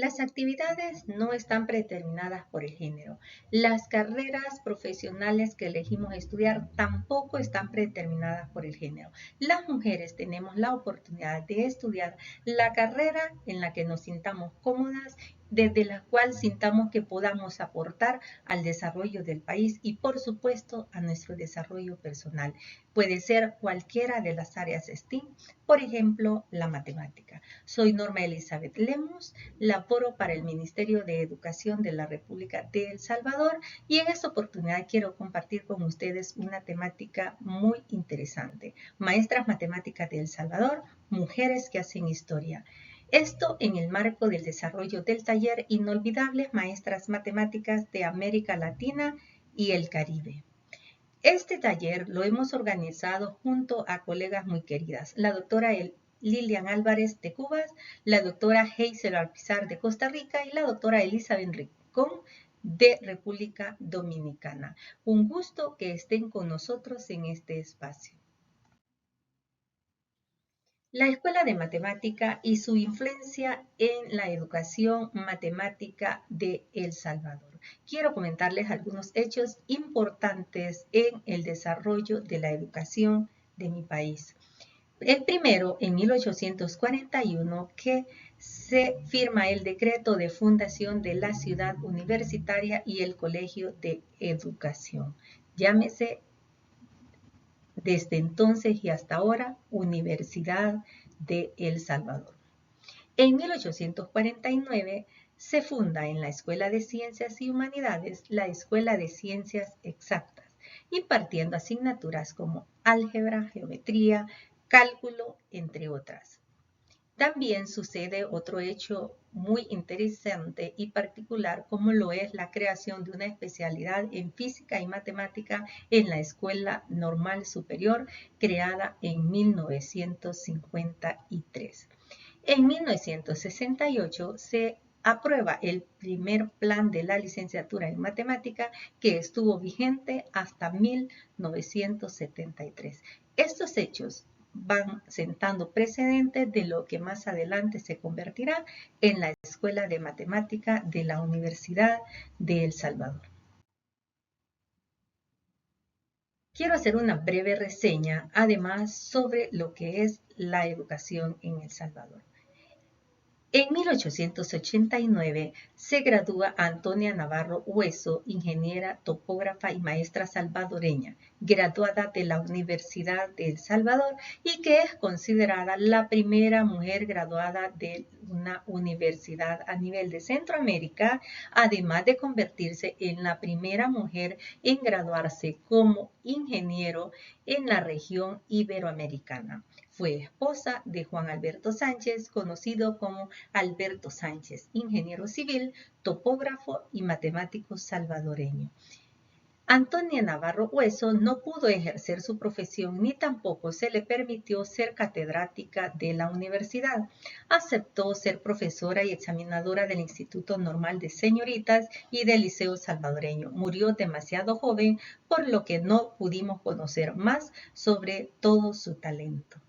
Las actividades no están predeterminadas por el género. Las carreras profesionales que elegimos estudiar tampoco están predeterminadas por el género. Las mujeres tenemos la oportunidad de estudiar la carrera en la que nos sintamos cómodas, desde la cual sintamos que podamos aportar al desarrollo del país y, por supuesto, a nuestro desarrollo personal. Puede ser cualquiera de las áreas STEAM, por ejemplo, la matemática. Soy Norma Elizabeth Lemus, laboro para el Ministerio de Educación de la República de El Salvador y en esta oportunidad quiero compartir con ustedes una temática muy interesante. Maestras matemáticas de El Salvador, mujeres que hacen historia. Esto en el marco del desarrollo del taller Inolvidables Maestras Matemáticas de América Latina y el Caribe. Este taller lo hemos organizado junto a colegas muy queridas, la doctora Lilian Álvarez de Cuba, la doctora Hazel Alpizar de Costa Rica y la doctora Elizabeth Rincón de República Dominicana. Un gusto que estén con nosotros en este espacio. La Escuela de Matemática y su influencia en la educación matemática de El Salvador. Quiero comentarles algunos hechos importantes en el desarrollo de la educación de mi país. El primero, en 1841, que se firma el decreto de fundación de la ciudad universitaria y el Colegio de Educación. Llámese desde entonces y hasta ahora, Universidad de El Salvador. En 1849 se funda en la Escuela de Ciencias y Humanidades la Escuela de Ciencias Exactas, impartiendo asignaturas como álgebra, geometría, cálculo, entre otras. También sucede otro hecho muy interesante y particular, como lo es la creación de una especialidad en física y matemática en la Escuela Normal Superior, creada en 1953. En 1968 se aprueba el primer plan de la licenciatura en matemática que estuvo vigente hasta 1973. Estos hechos van sentando precedentes de lo que más adelante se convertirá en la Escuela de Matemática de la Universidad de El Salvador. Quiero hacer una breve reseña, además, sobre lo que es la educación en El Salvador. En 1889 se gradúa Antonia Navarro Hueso, ingeniera, topógrafa y maestra salvadoreña, graduada de la Universidad de El Salvador y que es considerada la primera mujer graduada de una universidad a nivel de Centroamérica, además de convertirse en la primera mujer en graduarse como ingeniero en la región iberoamericana. Fue esposa de Juan Alberto Sánchez, conocido como Alberto Sánchez, ingeniero civil, topógrafo y matemático salvadoreño. Antonia Navarro Hueso no pudo ejercer su profesión ni tampoco se le permitió ser catedrática de la universidad. Aceptó ser profesora y examinadora del Instituto Normal de Señoritas y del Liceo Salvadoreño. Murió demasiado joven, por lo que no pudimos conocer más sobre todo su talento.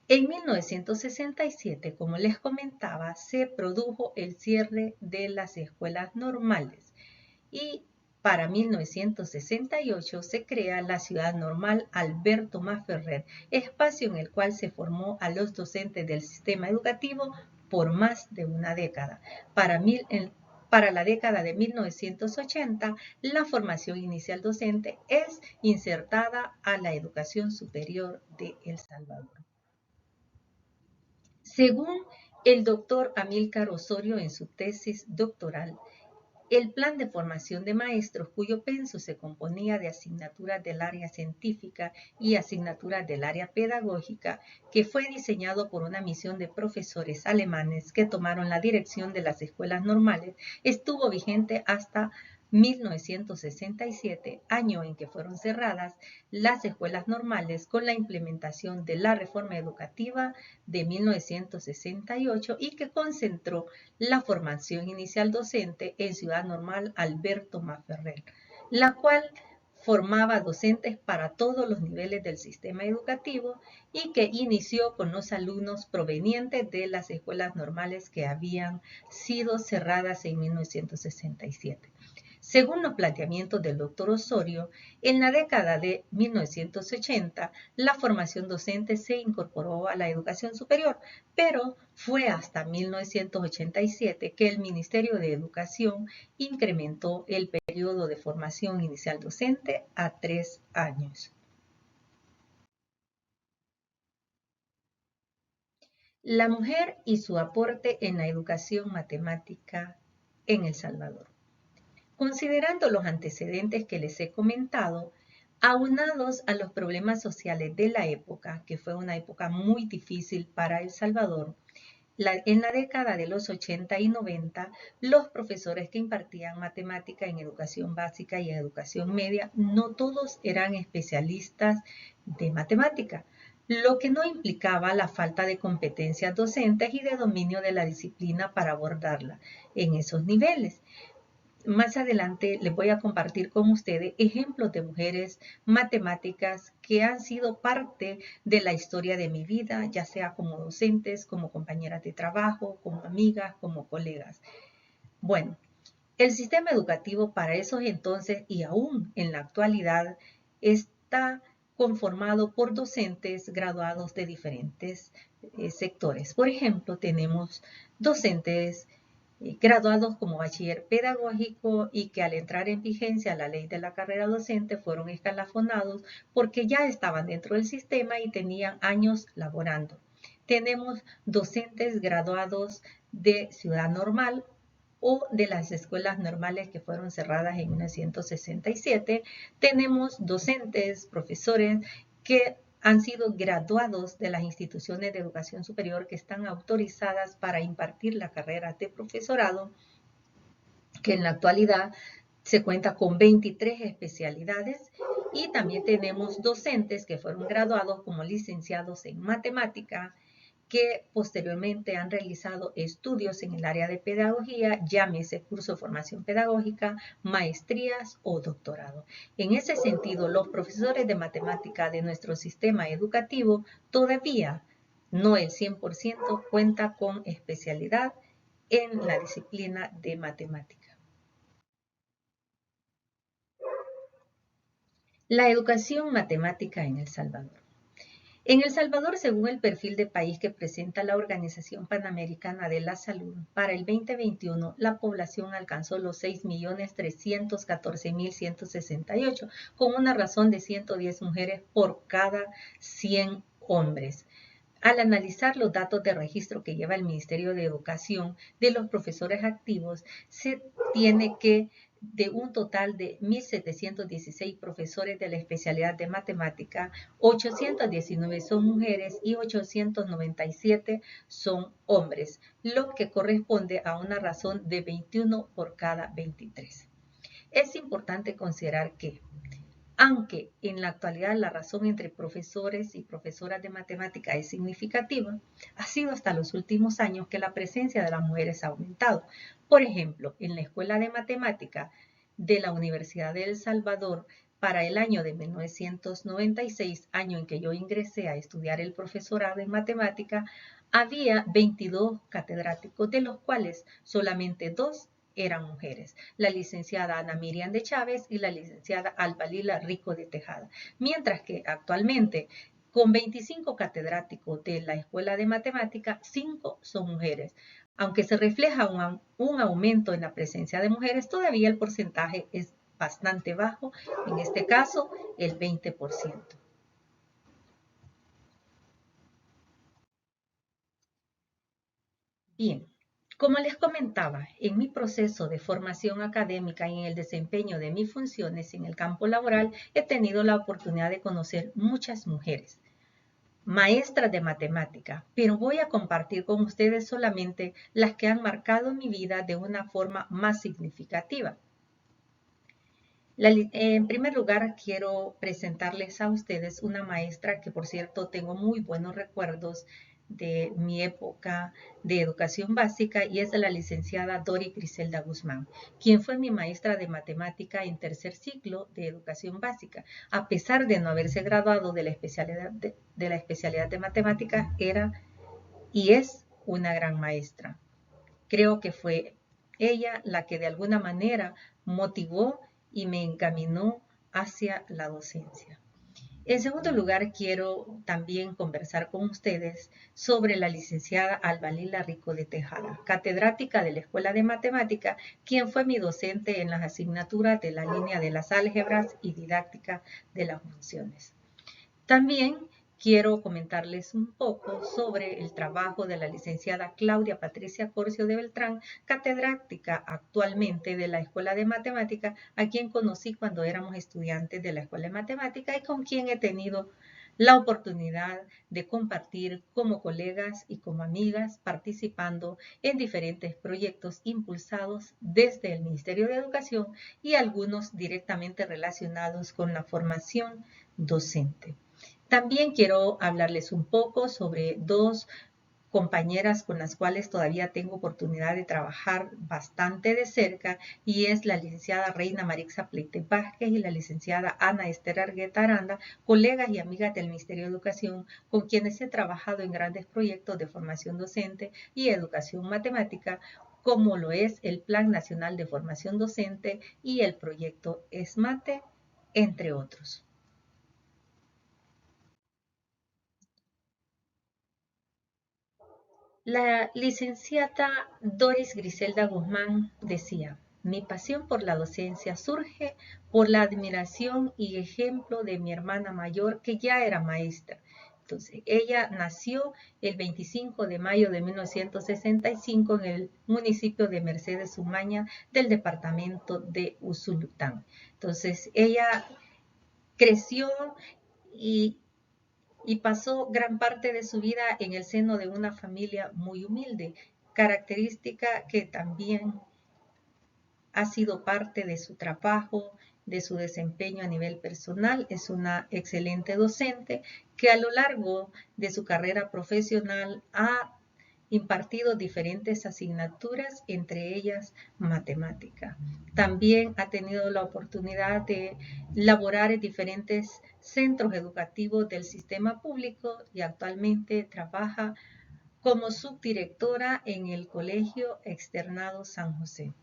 En 1967, como les comentaba, se produjo el cierre de las escuelas normales y para 1968 se crea la Ciudad Normal Alberto Masferrer, espacio en el cual se formó a los docentes del sistema educativo por más de una década. Para la década de 1980, la formación inicial docente es insertada a la educación superior de El Salvador. Según el doctor Amílcar Osorio en su tesis doctoral, el plan de formación de maestros, cuyo penso se componía de asignaturas del área científica y asignaturas del área pedagógica, que fue diseñado por una misión de profesores alemanes que tomaron la dirección de las escuelas normales, estuvo vigente hasta 1967, año en que fueron cerradas las escuelas normales con la implementación de la reforma educativa de 1968 y que concentró la formación inicial docente en Ciudad Normal Alberto Masferrer, la cual formaba docentes para todos los niveles del sistema educativo y que inició con los alumnos provenientes de las escuelas normales que habían sido cerradas en 1967. Según los planteamientos del doctor Osorio, en la década de 1980 la formación docente se incorporó a la educación superior, pero fue hasta 1987 que el Ministerio de Educación incrementó el periodo de formación inicial docente a 3 años. La mujer y su aporte en la educación matemática en El Salvador. Considerando los antecedentes que les he comentado, aunados a los problemas sociales de la época, que fue una época muy difícil para El Salvador, en la década de los 80 y 90, los profesores que impartían matemática en educación básica y en educación media, no todos eran especialistas de matemática, lo que no implicaba la falta de competencias docentes y de dominio de la disciplina para abordarla en esos niveles. Más adelante les voy a compartir con ustedes ejemplos de mujeres matemáticas que han sido parte de la historia de mi vida, ya sea como docentes, como compañeras de trabajo, como amigas, como colegas. Bueno, el sistema educativo para esos entonces y aún en la actualidad está conformado por docentes graduados de diferentes sectores. Por ejemplo, tenemos docentes graduados como bachiller pedagógico y que al entrar en vigencia la ley de la carrera docente fueron escalafonados porque ya estaban dentro del sistema y tenían años laborando. Tenemos docentes graduados de Ciudad Normal o de las escuelas normales que fueron cerradas en 1967. Tenemos docentes, profesores que han sido graduados de las instituciones de educación superior que están autorizadas para impartir la carrera de profesorado, que en la actualidad se cuenta con 23 especialidades, y también tenemos docentes que fueron graduados como licenciados en matemática, que posteriormente han realizado estudios en el área de pedagogía, llámese curso de formación pedagógica, maestrías o doctorado. En ese sentido, los profesores de matemática de nuestro sistema educativo todavía, no el 100%, cuenta con especialidad en la disciplina de matemática. La educación matemática en El Salvador. En El Salvador, según el perfil de país que presenta la Organización Panamericana de la Salud, para el 2021 la población alcanzó los 6.314.168, con una razón de 110 mujeres por cada 100 hombres. Al analizar los datos de registro que lleva el Ministerio de Educación de los profesores activos, se tiene que de un total de 1.716 profesores de la especialidad de matemática, 819 son mujeres y 897 son hombres, lo que corresponde a una razón de 21 por cada 23. Es importante considerar que, aunque en la actualidad la razón entre profesores y profesoras de matemática es significativa, ha sido hasta los últimos años que la presencia de las mujeres ha aumentado. Por ejemplo, en la Escuela de Matemática de la Universidad de El Salvador, para el año de 1996, año en que yo ingresé a estudiar el profesorado en matemática, había 22 catedráticos, de los cuales solamente 2 eran mujeres, la licenciada Ana Miriam de Chávez y la licenciada Alba Lila Rico de Tejada, mientras que actualmente con 25 catedráticos de la Escuela de Matemática, 5 son mujeres. Aunque se refleja un aumento en la presencia de mujeres, todavía el porcentaje es bastante bajo, en este caso el 20%. Bien. Como les comentaba, en mi proceso de formación académica y en el desempeño de mis funciones en el campo laboral, he tenido la oportunidad de conocer muchas mujeres, maestras de matemática, pero voy a compartir con ustedes solamente las que han marcado mi vida de una forma más significativa. En primer lugar, quiero presentarles a ustedes una maestra que, por cierto, tengo muy buenos recuerdos de mi época de educación básica y es la licenciada Dori Griselda Guzmán, quien fue mi maestra de matemática en tercer ciclo de educación básica. A pesar de no haberse graduado de la especialidad de matemáticas, era y es una gran maestra. Creo que fue ella la que de alguna manera motivó y me encaminó hacia la docencia. En segundo lugar, quiero también conversar con ustedes sobre la licenciada Alba Lila Rico de Tejada, catedrática de la Escuela de Matemática, quien fue mi docente en las asignaturas de la línea de las álgebras y didáctica de las funciones. También quiero comentarles un poco sobre el trabajo de la licenciada Claudia Patricia Corcio de Beltrán, catedrática actualmente de la Escuela de Matemática, a quien conocí cuando éramos estudiantes de la Escuela de Matemática y con quien he tenido la oportunidad de compartir como colegas y como amigas, participando en diferentes proyectos impulsados desde el Ministerio de Educación y algunos directamente relacionados con la formación docente. También quiero hablarles un poco sobre dos compañeras con las cuales todavía tengo oportunidad de trabajar bastante de cerca y es la licenciada Reina Marixa Pleite Vázquez y la licenciada Ana Esther Argueta Aranda, colegas y amigas del Ministerio de Educación con quienes he trabajado en grandes proyectos de formación docente y educación matemática, como lo es el Plan Nacional de Formación Docente y el proyecto ESMATE, entre otros. La licenciada Doris Griselda Guzmán decía, mi pasión por la docencia surge por la admiración y ejemplo de mi hermana mayor que ya era maestra. Entonces, ella nació el 25 de mayo de 1965 en el municipio de Mercedes Umaña del departamento de Usulután. Entonces, ella creció y pasó gran parte de su vida en el seno de una familia muy humilde, característica que también ha sido parte de su trabajo, de su desempeño a nivel personal. Es una excelente docente que a lo largo de su carrera profesional ha impartido diferentes asignaturas, entre ellas matemática. También ha tenido la oportunidad de laborar en diferentes centros educativos del sistema público y actualmente trabaja como subdirectora en el Colegio Externado San José.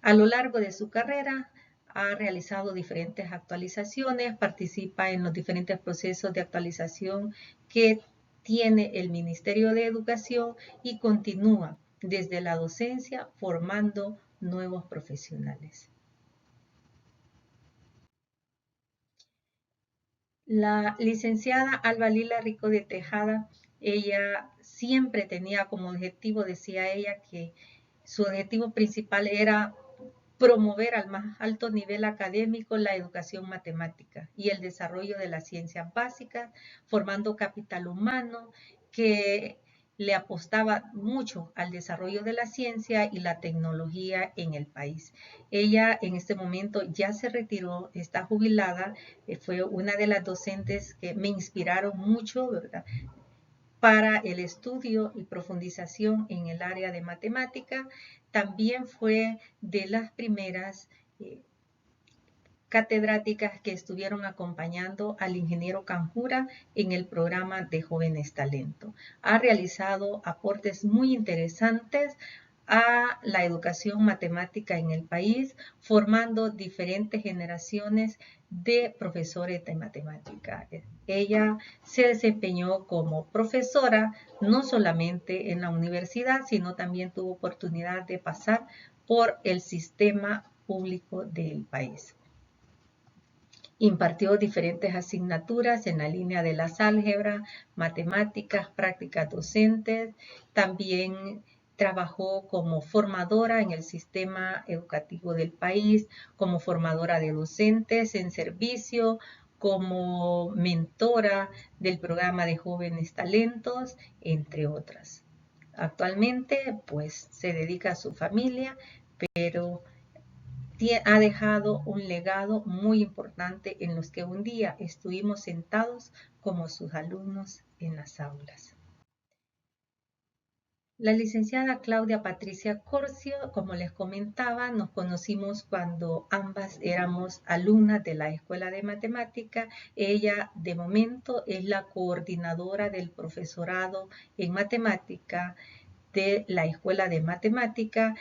A lo largo de su carrera ha realizado diferentes actualizaciones, participa en los diferentes procesos de actualización que tiene el Ministerio de Educación y continúa desde la docencia formando nuevos profesionales. La licenciada Alba Lila Rico de Tejada, ella siempre tenía como objetivo, decía ella, que su objetivo principal era promover al más alto nivel académico la educación matemática y el desarrollo de las ciencias básicas, formando capital humano que le apostaba mucho al desarrollo de la ciencia y la tecnología en el país. Ella en este momento ya se retiró, está jubilada, fue una de las docentes que me inspiraron mucho, ¿verdad?, para el estudio y profundización en el área de matemática. También fue de las primeras catedráticas que estuvieron acompañando al ingeniero Canjura en el programa de Jóvenes Talento. Ha realizado aportes muy interesantes a la educación matemática en el país, formando diferentes generaciones de profesores de matemática. Ella se desempeñó como profesora no solamente en la universidad, sino también tuvo oportunidad de pasar por el sistema público del país. Impartió diferentes asignaturas en la línea de las álgebras, matemáticas, prácticas docentes. También trabajó como formadora en el sistema educativo del país, como formadora de docentes en servicio, como mentora del programa de Jóvenes Talentos, entre otras. Actualmente, pues, se dedica a su familia, pero ha dejado un legado muy importante en los que un día estuvimos sentados como sus alumnos en las aulas. La licenciada Claudia Patricia Corcio, como les comentaba, nos conocimos cuando ambas éramos alumnas de la Escuela de Matemática. Ella, de momento, es la coordinadora del profesorado en matemática de la Escuela de Matemática.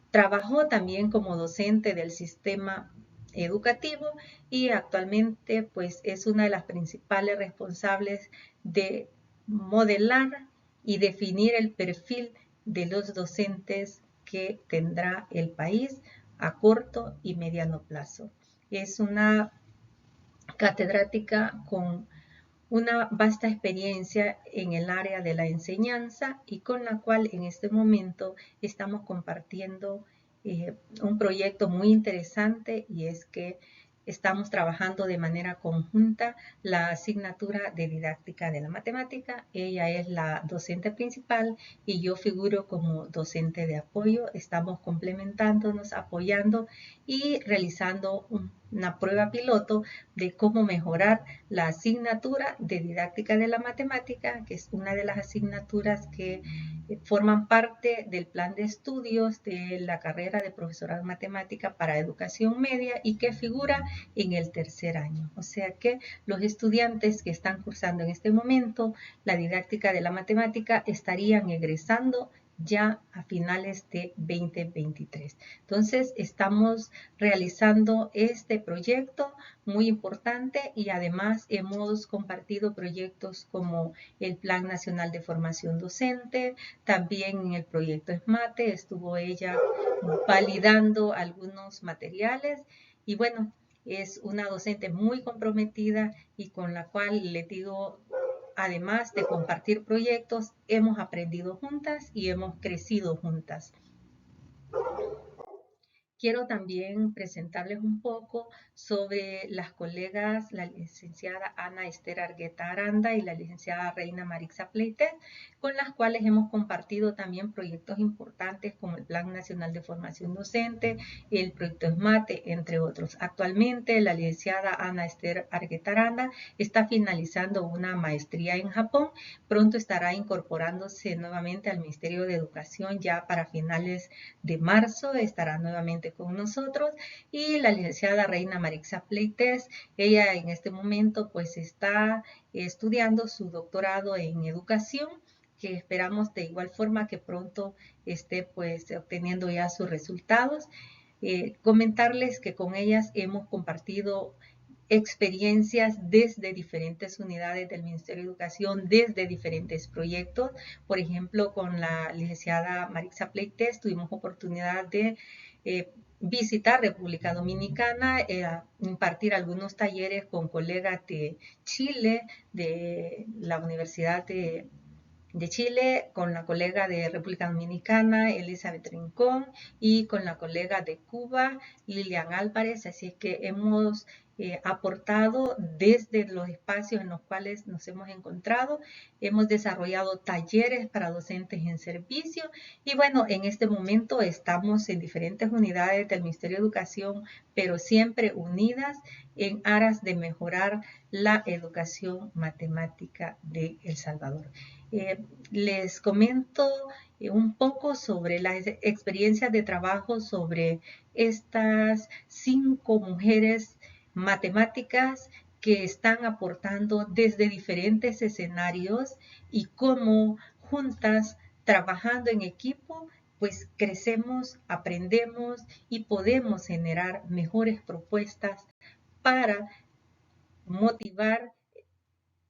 Trabajó también como docente del sistema educativo y actualmente pues es una de las principales responsables de modelar y definir el perfil de los docentes que tendrá el país a corto y mediano plazo. Es una catedrática con una vasta experiencia en el área de la enseñanza y con la cual en este momento estamos compartiendo un proyecto muy interesante, y es que estamos trabajando de manera conjunta la asignatura de didáctica de la matemática. Ella es la docente principal y yo figuro como docente de apoyo. Estamos complementándonos, apoyando y realizando una prueba piloto de cómo mejorar la asignatura de didáctica de la matemática, que es una de las asignaturas que forman parte del plan de estudios de la carrera de profesorado de matemática para educación media y que figura en el tercer año. O sea que los estudiantes que están cursando en este momento la didáctica de la matemática estarían egresando ya a finales de 2023. Entonces, estamos realizando este proyecto muy importante y además hemos compartido proyectos como el Plan Nacional de Formación Docente, también en el proyecto ESMATE estuvo ella validando algunos materiales y bueno, es una docente muy comprometida y con la cual le digo, además de compartir proyectos, hemos aprendido juntas y hemos crecido juntas. Quiero también presentarles un poco sobre las colegas, la licenciada Ana Esther Argueta Aranda y la licenciada Reina Marixa Pleites, con las cuales hemos compartido también proyectos importantes como el Plan Nacional de Formación Docente, el proyecto ESMATE, entre otros. Actualmente, la licenciada Ana Esther Argueta Aranda está finalizando una maestría en Japón. Pronto estará incorporándose nuevamente al Ministerio de Educación ya para finales de marzo, estará nuevamente con nosotros, y la licenciada Reina Marixa Pleites, ella en este momento pues está estudiando su doctorado en educación, que esperamos de igual forma que pronto esté pues obteniendo ya sus resultados. Comentarles que con ellas hemos compartido experiencias desde diferentes unidades del Ministerio de Educación, desde diferentes proyectos. Por ejemplo, con la licenciada Marixa Pleites tuvimos oportunidad de visitar República Dominicana, impartir algunos talleres con colegas de Chile, de la Universidad de Chile, con la colega de República Dominicana, Elizabeth Rincón, y con la colega de Cuba, Lilian Álvarez. Así es que hemos aportado desde los espacios en los cuales nos hemos encontrado. Hemos desarrollado talleres para docentes en servicio y bueno, en este momento estamos en diferentes unidades del Ministerio de Educación, pero siempre unidas en aras de mejorar la educación matemática de El Salvador. Les comento un poco sobre las experiencias de trabajo sobre estas 5 mujeres matemáticas que están aportando desde diferentes escenarios y cómo juntas, trabajando en equipo, pues crecemos, aprendemos y podemos generar mejores propuestas para motivar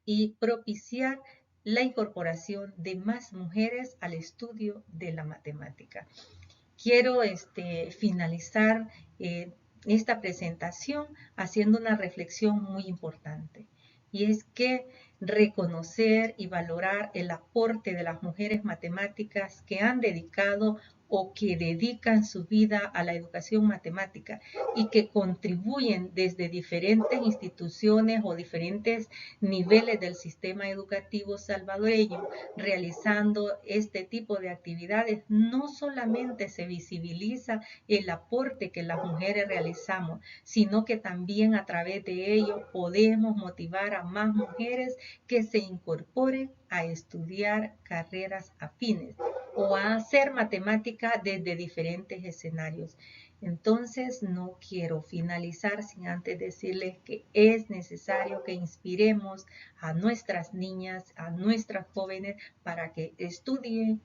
y propiciar la incorporación de más mujeres al estudio de la matemática. Quiero finalizar esta presentación haciendo una reflexión muy importante, y es que reconocer y valorar el aporte de las mujeres matemáticas que han dedicado o que dedican su vida a la educación matemática y que contribuyen desde diferentes instituciones o diferentes niveles del sistema educativo salvadoreño realizando este tipo de actividades. No solamente se visibiliza el aporte que las mujeres realizamos, sino que también a través de ello podemos motivar a más mujeres que se incorporen a estudiar carreras afines. o a hacer matemática desde diferentes escenarios. Entonces, no quiero finalizar sin antes decirles que es necesario que inspiremos a nuestras niñas, a nuestras jóvenes, para que estudien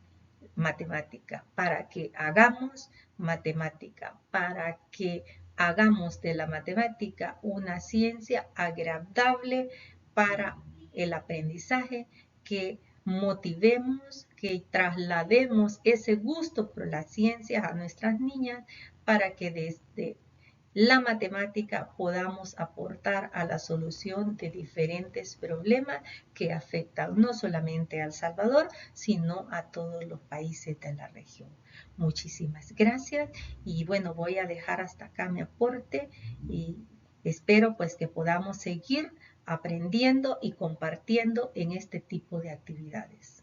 matemática, para que hagamos matemática, para que hagamos de la matemática una ciencia agradable para el aprendizaje, que motivemos, que traslademos ese gusto por la ciencia a nuestras niñas para que desde la matemática podamos aportar a la solución de diferentes problemas que afectan no solamente a El Salvador, sino a todos los países de la región. Muchísimas gracias y bueno, voy a dejar hasta acá mi aporte y espero pues que podamos seguir aprendiendo y compartiendo en este tipo de actividades.